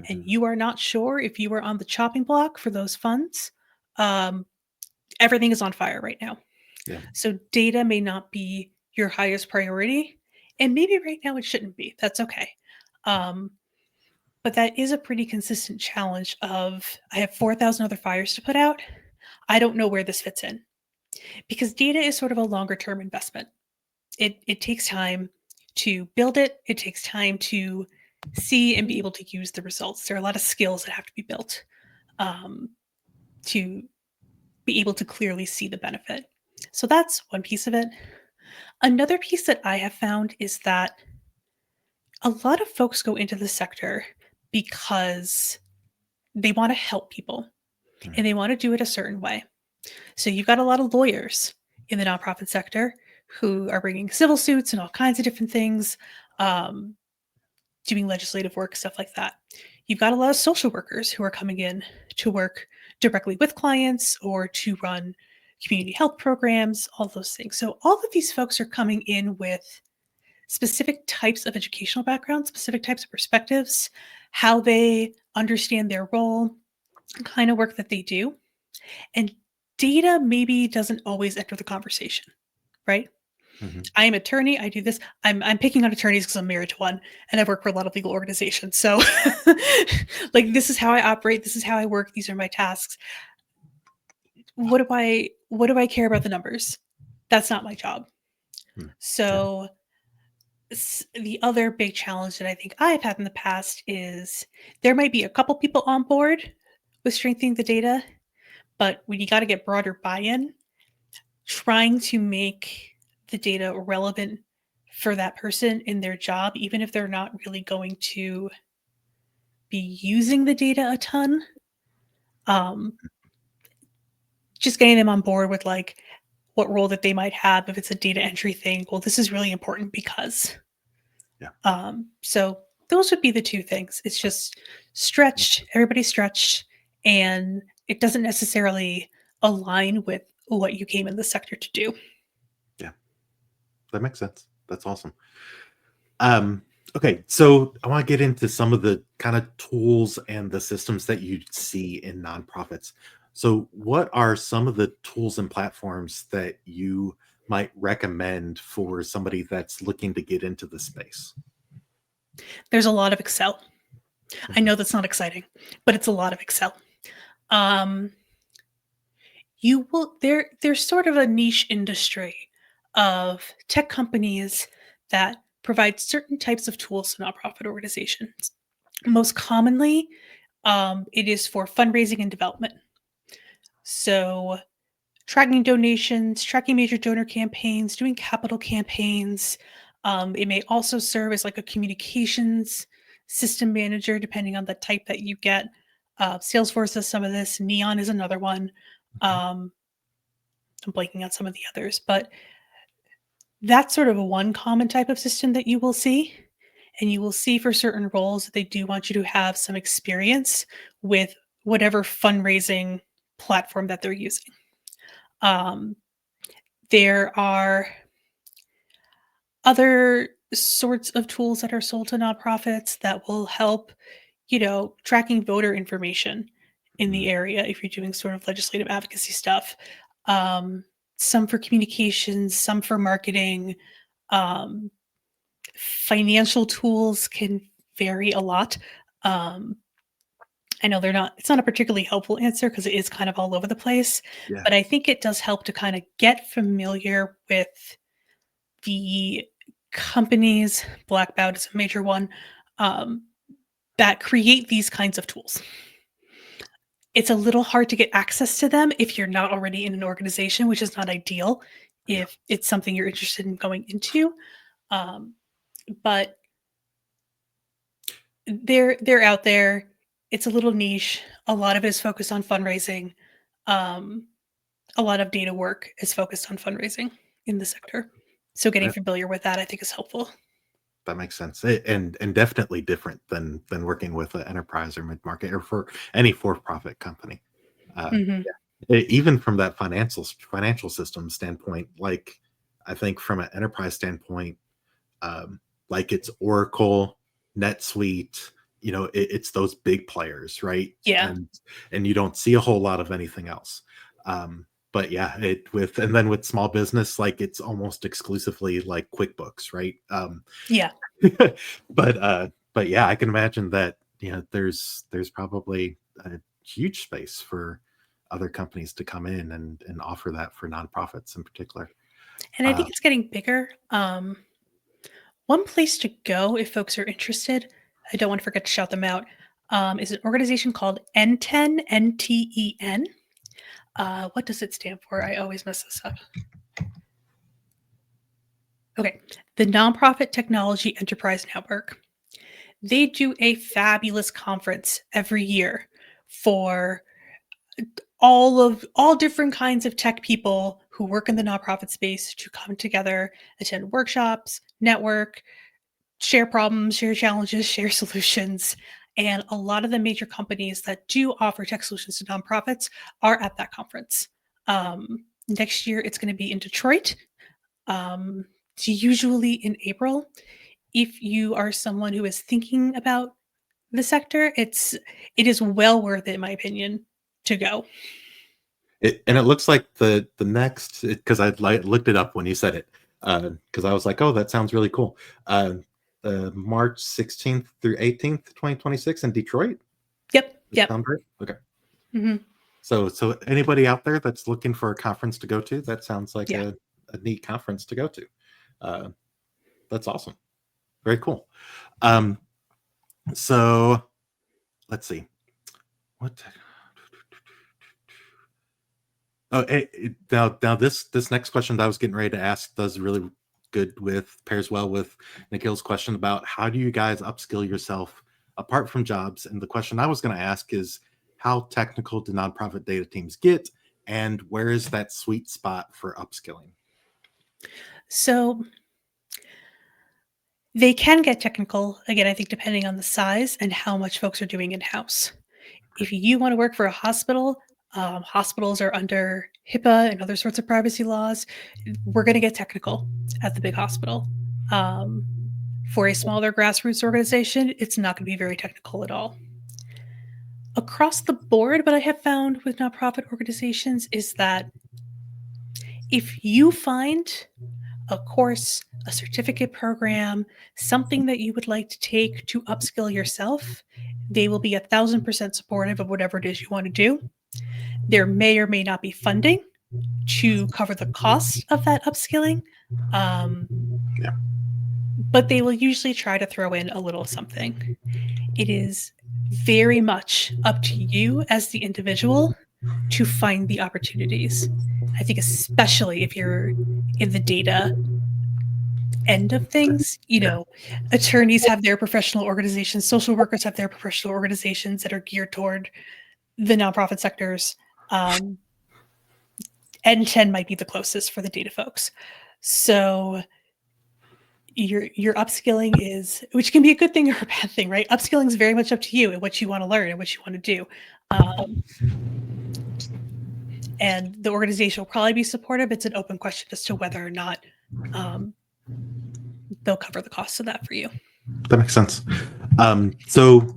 and Mhm. you are not sure if you are on the chopping block for those funds, um, everything is on fire right now. Yeah. So data may not be your highest priority, and maybe right now it shouldn't be. That's okay. Um, but that is a pretty consistent challenge of I have 4,000 other fires to put out. I don't know where this fits in because data is sort of a longer term investment. It takes time to build it. It takes time to see and be able to use the results. There are a lot of skills that have to be built um, to be able to clearly see the benefit. So that's one piece of it. Another piece that I have found is that a lot of folks go into the sector because they want to help people Mhm. and they want to do it a certain way. So you've got a lot of lawyers in the nonprofit sector who are bringing civil suits and all kinds of different things, um, doing legislative work, stuff like that. You've got a lot of social workers who are coming in to work directly with clients or to run community health programs, all those things. So all of these folks are coming in with specific types of educational backgrounds, specific types of perspectives, how they understand their role, kind of work that they do. And data maybe doesn't always enter the conversation, right? Mhm. I am an attorney. I do this. I'm picking on attorneys because I'm married to one, and I work for a lot of legal organizations. So, like, this is how I operate. This is how I work. These are my tasks. What do I care about the numbers? That's not my job. Mm. Yeah. So, the other big challenge that I think I've had in the past is there might be a couple people on board with strengthening the data, but when you got to get broader buy-in, trying to make the data relevant for that person in their job, even if they're not really going to be using the data a ton, um, just getting them on board with like what role that they might have if it's a data entry thing. Well, this is really important because. Yeah. So those would be the two things. It's just stretched, everybody stretched, and it doesn't necessarily align with what you came in the sector to do. Yeah. That makes sense. That's awesome. Um, okay, so I want to get into some of the kind of tools and the systems that you see in nonprofits. So, what are some of the tools and platforms that you might recommend for somebody that's looking to get into the space? There's a lot of Excel. I Mhm. know that's not exciting, but it's a lot of Excel. Um, you will there's sort of a niche industry of tech companies that provide certain types of tools to nonprofit organizations. Most commonly, it is for fundraising and development. So tracking donations, tracking major donor campaigns, doing capital campaigns. It may also serve as like a communications system manager, depending on the type that you get. Salesforce does some of this. Neon is another one. Okay. Um, I'm blanking on some of the others, but that's sort of a one common type of system that you will see. And you will see for certain roles that they do want you to have some experience with whatever fundraising platform that they're using. Um, there are other sorts of tools that are sold to nonprofits that will help, tracking voter information in Mhm. the area if you're doing sort of legislative advocacy stuff. Um, some for communications, some for marketing. Um, Financial tools can vary a lot. Um, I know it's not a particularly helpful answer because it is kind of all over the place, Yeah. but I think it does help to kind of get familiar with the companies, Blackbout is a major one, um, that create these kinds of tools. It's a little hard to get access to them if you're not already in an organization, which is not ideal. Yeah. if it's something you're interested in going into. Um, but they're out there. It's a little niche. A lot of it is focused on fundraising. Um, a lot of data work is focused on fundraising in the sector. So getting That, familiar with that, I think, is helpful. that makes sense. And definitely different than working with an enterprise or mid-market or for any for-profit company. Uh, Hmm. Even from that financial system standpoint, like I think from an enterprise standpoint, like it's Oracle, NetSuite, it's those big players, right? Yeah, And you don't see a whole lot of anything else. But yeah, it with and then with small business, like it's almost exclusively like QuickBooks, right? yeah. But yeah, I can imagine that there's probably a huge space for other companies to come in and offer that for nonprofits in particular. And I Uh, think it's getting bigger. One place to go if folks are interested, I don't want to forget to shout them out, is an organization called N10, NTEN. What does it stand for? I always mess this up. Okay, the Nonprofit Technology Enterprise Network. They do a fabulous conference every year for all different kinds of tech people who work in the nonprofit space to come together, attend workshops, network, share problems, share challenges, share solutions. And a lot of the major companies that do offer tech solutions to nonprofits are at that conference. Next year, it's going to be in Detroit. It's usually in April. If you are someone who is thinking about the sector, it is well worth it, in my opinion, to go. and it looks like the next because looked it up when you said it because I was like, oh, that sounds really cool. Uh, March 16th through 18th, 2026 in Detroit. Yep, Does that yep. sound right? Okay. Hmm. So anybody out there that's looking for a conference to go to, that sounds like Yeah. a neat conference to go to. Uh, that's awesome. Very cool. Um, so let's see. What Oh, now this next question that I was getting ready to ask does really good with pairs well with Nikhil's question about how do you guys upskill yourself apart from jobs? And the question I was going to ask is how technical do nonprofit data teams get, and where is that sweet spot for upskilling? So they can get technical, again, I think depending on the size and how much folks are doing in-house. Okay. If you want to work for a hospital, hospitals are under HIPAA and other sorts of privacy laws. We're going to get technical at the big hospital. Um, for a smaller grassroots organization, it's not going to be very technical at all. Across the board, what I have found with nonprofit organizations is that if you find a course, a certificate program, something that you would like to take to upskill yourself, they will be 1,000% supportive of whatever it is you want to do. There may or may not be funding to cover the cost of that upskilling, um, Yeah. but they will usually try to throw in a little something. It is very much up to you as the individual to find the opportunities. I think, especially if you're in the data end of things, Yeah. attorneys have their professional organizations, social workers have their professional organizations that are geared toward the nonprofit sectors. Um, N10 might be the closest for the data folks. So your upskilling is, which can be a good thing or a bad thing, right? Upskilling is very much up to you and what you want to learn and what you want to do. Um, and the organization will probably be supportive. It's an open question as to whether or not um, they'll cover the cost of that for you. That makes sense. So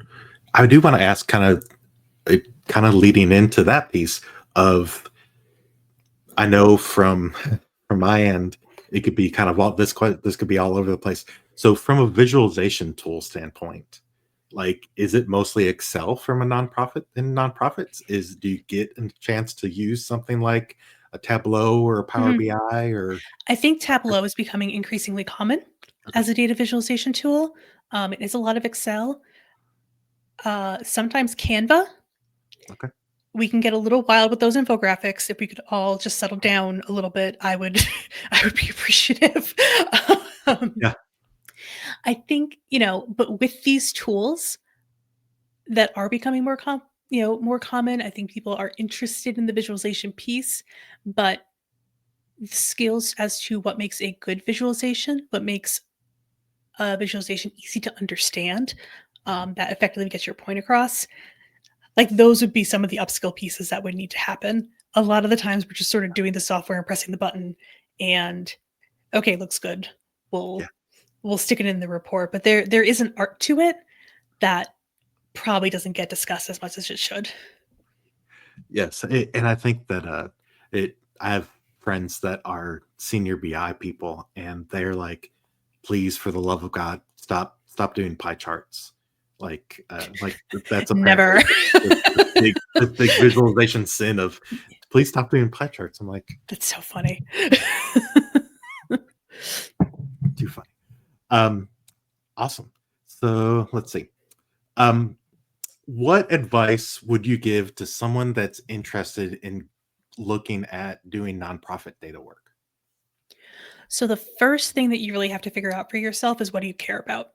I do want to ask kind of leading into that piece of I know from my end, it could be kind of all this could be all over the place. So from a visualization tool standpoint, like is it mostly Excel from a nonprofit in nonprofits? Do you get a chance to use something like a Tableau or a Power Mhm. BI or I think Tableau is becoming increasingly common okay, as a data visualization tool. It is a lot of Excel, sometimes Canva, okay. we can get a little wild with those infographics. If we could all just settle down a little bit, I would I would be appreciative. um, Yeah. I think, but with these tools that are becoming more common, I think people are interested in the visualization piece, but the skills as to what makes a good visualization, what makes a visualization easy to understand, that effectively gets your point across. Like those would be some of the upskill pieces that would need to happen. A lot of the times we're just sort of doing the software and pressing the button and okay, looks good. Yeah. We'll stick it in the report, but there is an art to it that probably doesn't get discussed as much as it should. Yes, and I think that I have friends that are senior BI people, and they're like, "Please, for the love of God, stop doing pie charts." Like that's apparently Never. the big visualization sin of, please stop doing pie charts. I'm like, That's so funny. too funny. Um, awesome. So let's see. Um, what advice would you give to someone that's interested in looking at doing nonprofit data work? So the first thing that you really have to figure out for yourself is what do you care about?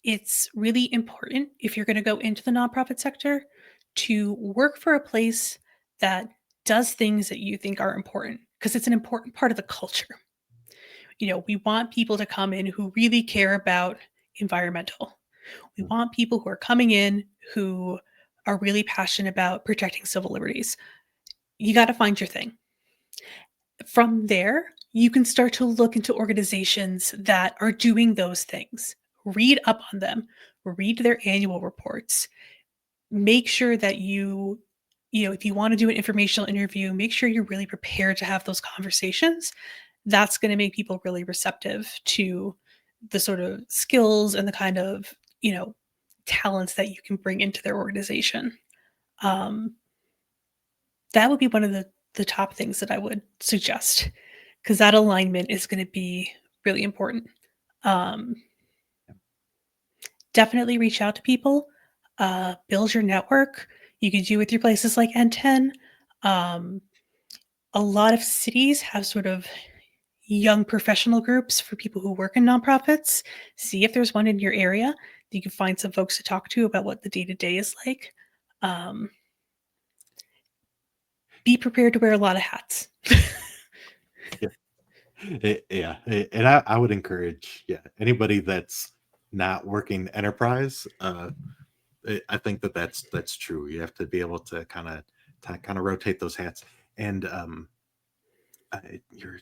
It's really important if you're going to go into the nonprofit sector to work for a place that does things that you think are important because it's an important part of the culture. We want people to come in who really care about environmental. We want people who are coming in who are really passionate about protecting civil liberties. You got to find your thing. From there, you can start to look into organizations that are doing those things. Read up on them, read their annual reports. Make sure that if you want to do an informational interview, make sure you're really prepared to have those conversations. That's going to make people really receptive to the sort of skills and the kind of, talents that you can bring into their organization. Um, that would be one of the top things that I would suggest because that alignment is going to be really important. Um, Definitely reach out to people, build your network. You can do with your places like N10. Um, a lot of cities have sort of young professional groups for people who work in nonprofits. See if there's one in your area. You can find some folks to talk to about what the day to day is like. Um, be prepared to wear a lot of hats. Yeah, yeah, and I would encourage, yeah, anybody that's not working enterprise. I think that that's true. You have to be able to kind of rotate those hats. And you're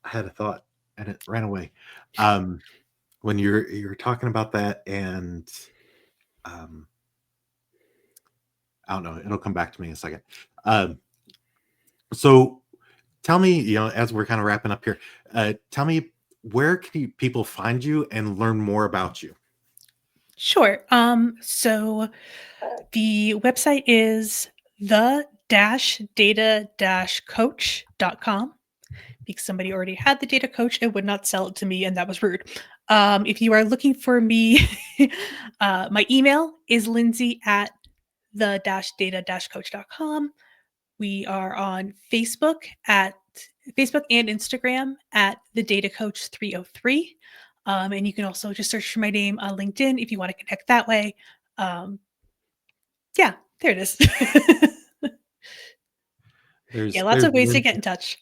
I had a thought and it ran away. Um, when you're talking about that, and um, I don't know, it'll come back to me in a second. Um, so tell me, as we're kind of wrapping up here, tell me, where can people find you and learn more about you? Sure. So the website is the-data-coach.com because somebody already had the data coach and would not sell it to me, and that was rude. If you are looking for me, my email is Lindsay at the-data-coach.com. We are on Facebook and Instagram at the Data Coach 303. And you can also just search for my name on LinkedIn if you want to connect that way. Um, yeah, there it is. Yeah, lots There's of ways to get in touch.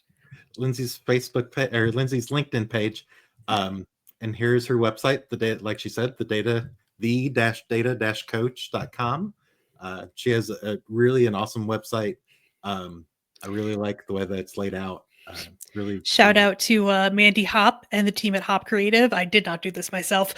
Lindsay's Facebook page, or Lindsay's LinkedIn page. And here's her website, the data, like she said, the-data-coach.com. She has really an awesome website. I really like the way that it's laid out. Really, Shout out to Mandy Hop and the team at Hop Creative. I did not do this myself.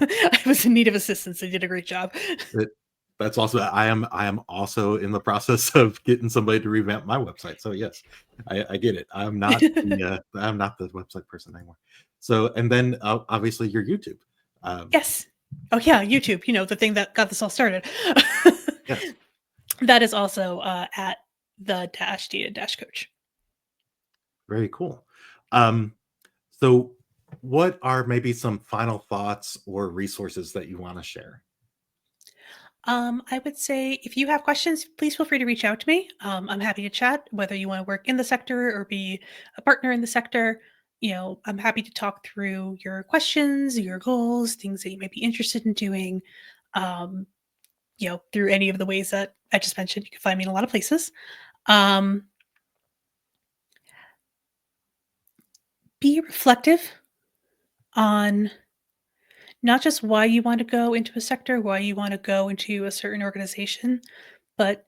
I was in need of assistance. They did a great job. it, that's also, I am also in the process of getting somebody to revamp my website. So yes, I get it. I'm not the website person anymore. So, and then obviously your YouTube. Um, Yes. Oh yeah, YouTube. The thing that got this all started. yes, That is also at the data coach. very cool. Um, so, what are maybe some final thoughts or resources that you want to share? I would say if you have questions, please feel free to reach out to me. I'm happy to chat, whether you want to work in the sector or be a partner in the sector. I'm happy to talk through your questions, your goals, things that you might be interested in doing. Um, through any of the ways that I just mentioned, you can find me in a lot of places. Um, be reflective on not just why you want to go into a sector, why you want to go into a certain organization, but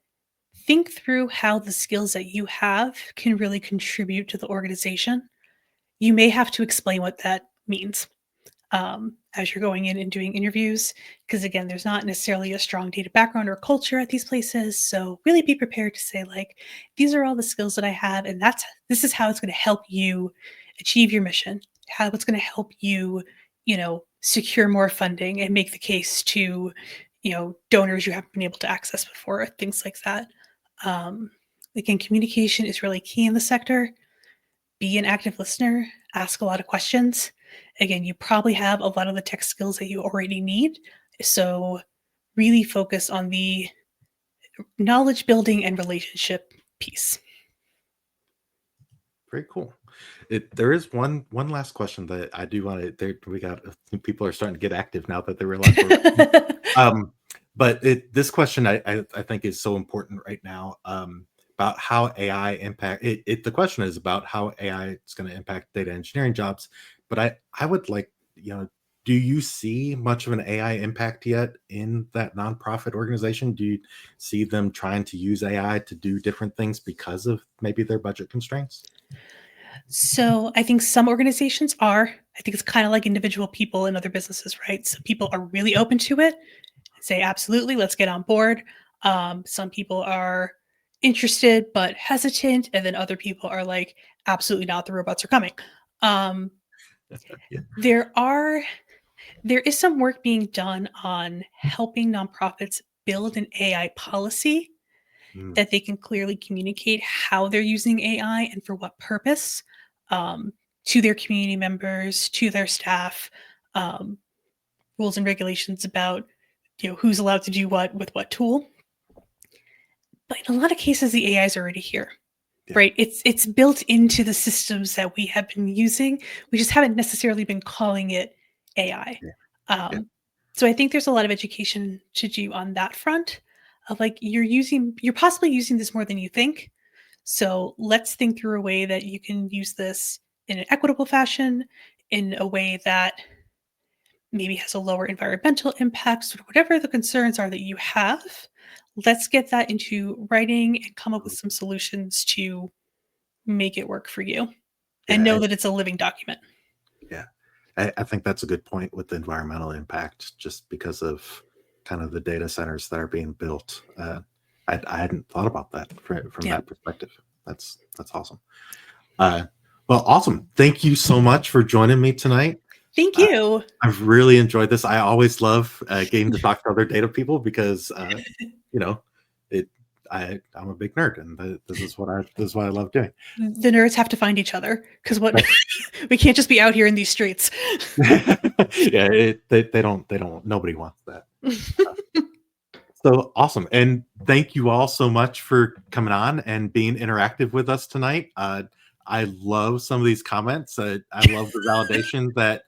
think through how the skills that you have can really contribute to the organization. You may have to explain what that means as you're going in and doing interviews, because again, there's not necessarily a strong data background or culture at these places. So really be prepared to say, like, these are all the skills that I have, and this is how it's going to help you achieve your mission, how it's going to help you, secure more funding and make the case to, donors you haven't been able to access before, things like that. Um, Again, communication is really key in the sector. Be an active listener, ask a lot of questions. Again, you probably have a lot of the tech skills that you already need. So really focus on the knowledge building and relationship piece. Very cool. There is one last question that I do want to. We got people are starting to get active now that they realize we're. Um, but this question I think is so important right now. About how AI impact it. The question is about how AI is going to impact data engineering jobs. But I would like, do you see much of an AI impact yet in that nonprofit organization? Do you see them trying to use AI to do different things because of maybe their budget constraints? So I think some organizations are. I think it's kind of like individual people in other businesses, right? Some people are really open to it, say, absolutely, let's get on board. Some people are interested but hesitant. And then other people are like, absolutely not, the robots are coming. Um, Yeah. there is some work being done on helping nonprofits build an AI policy Mm, that they can clearly communicate how they're using AI and for what purpose, um, to their community members, to their staff, um, rules and regulations about who's allowed to do what with what tool. But in a lot of cases, the AI is already here, yeah. right? It's built into the systems that we have been using. We just haven't necessarily been calling it AI. Yeah. Yeah. Um, so I think there's a lot of education to do on that front of like you're possibly using this more than you think. So let's think through a way that you can use this in an equitable fashion, in a way that maybe has a lower environmental impact, sort of whatever the concerns are that you have. Let's get that into writing and come up with some solutions to make it work for you and Yeah. know that it's a living document. Yeah. I think that's a good point with the environmental impact, just because of kind of the data centers that are being built. I hadn't thought about that from Yeah. that perspective. That's awesome. Uh, well, awesome. Thank you so much for joining me tonight. Thank Uh, you. I've really enjoyed this. I always love getting to talk to other data people because you know it. I'm a big nerd, and this is what I love doing. The nerds have to find each other because what we can't just be out here in these streets. Yeah, they don't. Nobody wants that. So awesome. And thank you all so much for coming on and being interactive with us tonight. I love some of these comments. I love the validation that,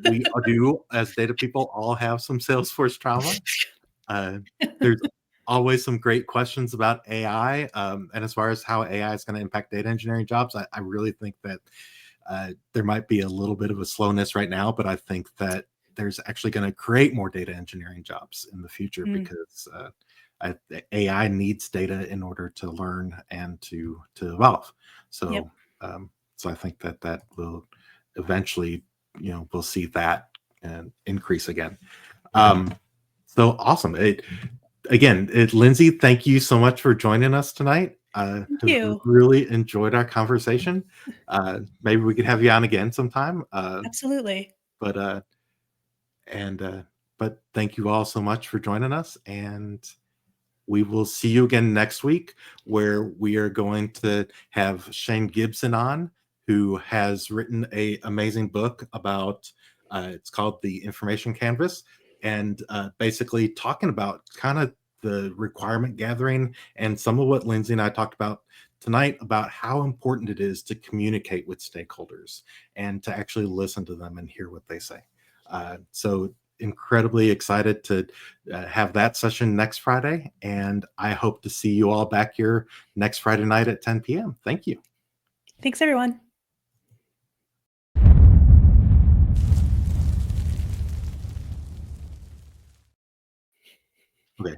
we do as data people all have some Salesforce trauma. Uh, there's always some great questions about AI. And as far as how AI is going to impact data engineering jobs, I really think that there might be a little bit of a slowness right now, but I think that there's actually going to create more data engineering jobs in the future Mm, because AI needs data in order to learn and to evolve. yep. So so I think that will eventually, we'll see that increase again. Um, so awesome. Lindsay, thank you so much for joining us tonight. Thank Have you. really enjoyed our conversation. Maybe we could have you on again sometime. Absolutely. But and but thank you all so much for joining us, and we will see you again next week, where we are going to have Shane Gibson on, who has written a amazing book about. It's called The Information Canvas. and basically talking about kind of the requirement gathering and some of what Lindsay and I talked about tonight about how important it is to communicate with stakeholders and to actually listen to them and hear what they say. So incredibly excited to have that session next Friday, and I hope to see you all back here next Friday night at 10 p.m. Thank you. Thanks, everyone. Okay.